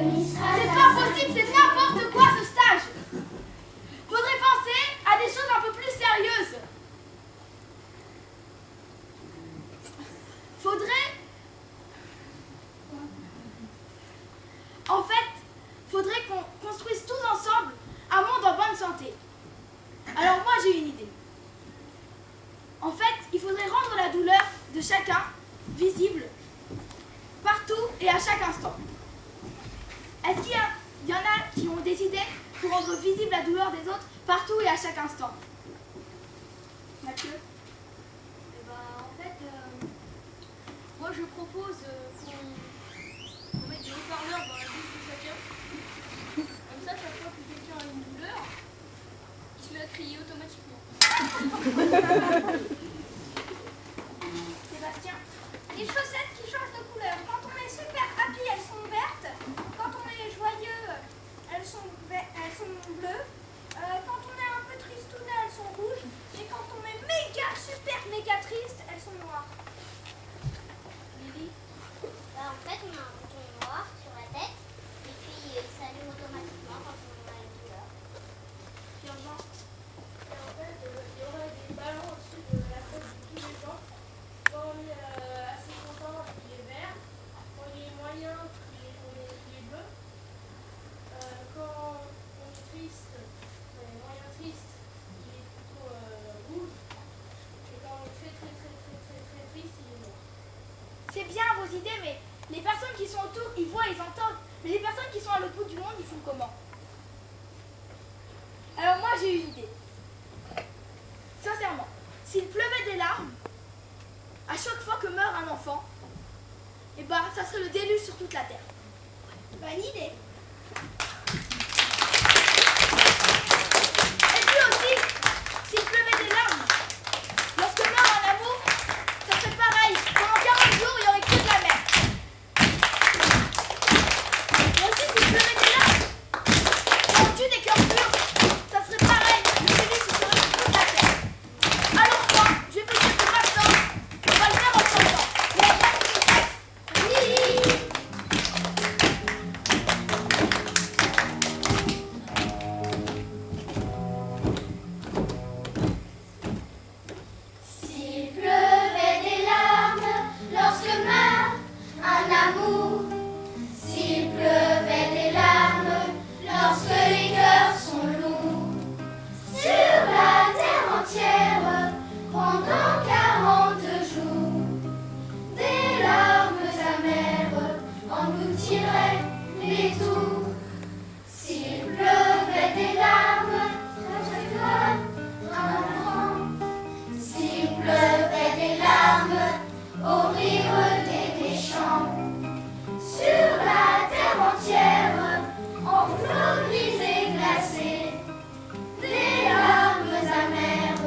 C'est pas possible, c'est n'importe quoi ce stage. Faudrait penser à des choses un peu plus sérieuses. Faudrait qu'on construise tous ensemble un monde en bonne santé. Alors moi j'ai une idée. En fait, il faudrait rendre la douleur de chacun visible partout et à chaque instant. Est-ce qu'il y en a qui ont des idées pour rendre visible la douleur des autres partout et à chaque instant? Mathieu? En fait, moi je propose qu'on mette des haut-parleurs dans la bouche de chacun. Comme ça, chaque fois que quelqu'un a une douleur, il se met à crier automatiquement. Sébastien? Les chaussettes qui changent de couleur. Quand on est super happy, elles sont vertes. Quand on est joyeux, elles sont bleues. Quand on est un peu tristounet, elles sont rouges. Et quand on est méga triste, elles sont noires. Lily? En fait, on a un bouton noir sur la tête. Et puis, il s'allume automatiquement quand on a une douleur. Pierre-Jean? Et en fait, il y aurait des ballons au-dessus de la tête de tous les gens. Quand on est assez content, il est vert. Quand il est moyen, il est bleu. Quand on est triste, on est moyen triste, il est plutôt rouge. Et quand on est très triste, il est noir. C'est bien vos idées, mais les personnes qui sont autour, ils voient, ils entendent. Mais les personnes qui sont à l'autre bout du monde, ils font comment? Alors moi j'ai une idée. Sincèrement, s'il pleuvait des larmes, à chaque fois que meurt un enfant, eh ben, ça serait le déluge sur toute la terre. Bonne idée. Et puis aussi, s'il pleuvait des larmes, lorsque meurt un amour, ça serait pareil. Pendant 40 jours, il n'y aurait que de la mer. Et aussi, s'il pleuvait des larmes, quand on tue des cœurs purs, ça serait pareil. Le déluge se serait sur toute la terre. Alors moi, je vais vous dire que maintenant, on va le faire en chantant. Et on va faire une fête. Oui. S'il pleuvait des larmes lorsque meurt un amour, s'il pleuvait des larmes lorsque les cœurs sont lourds, sur la terre entière pendant 40 jours, des larmes amères engloutiraient les tours. S'il pleuvait des larmes à chaque fois un enfant, s'il pleuvait des larmes au rire des méchants, sur la terre entière, en flots gris et glacés, des larmes amères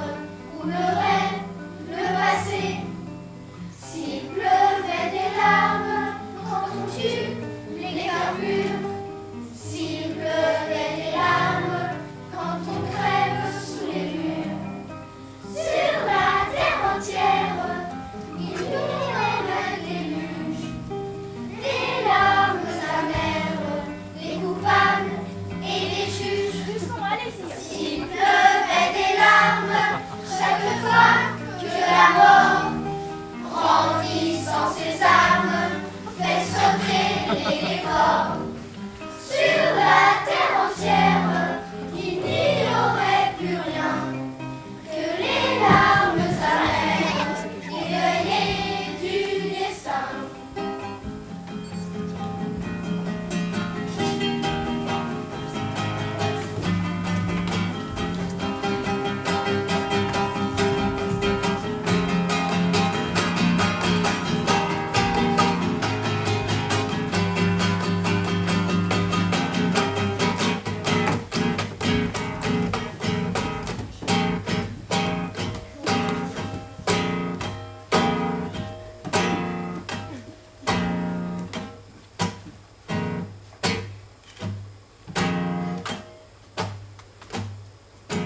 couleraient le passé. S'il pleuvait des larmes quand on tue les cœurs purs, s'il pleuvait des larmes quand on crève sous les murs, sur la terre entière, il y aurait le déluge, des larmes amères, des coupables et des juges. Du son, allez-y. S'il pleuvait des larmes chaque fois que la mort, brandissant ses armes, fait sauter les décors.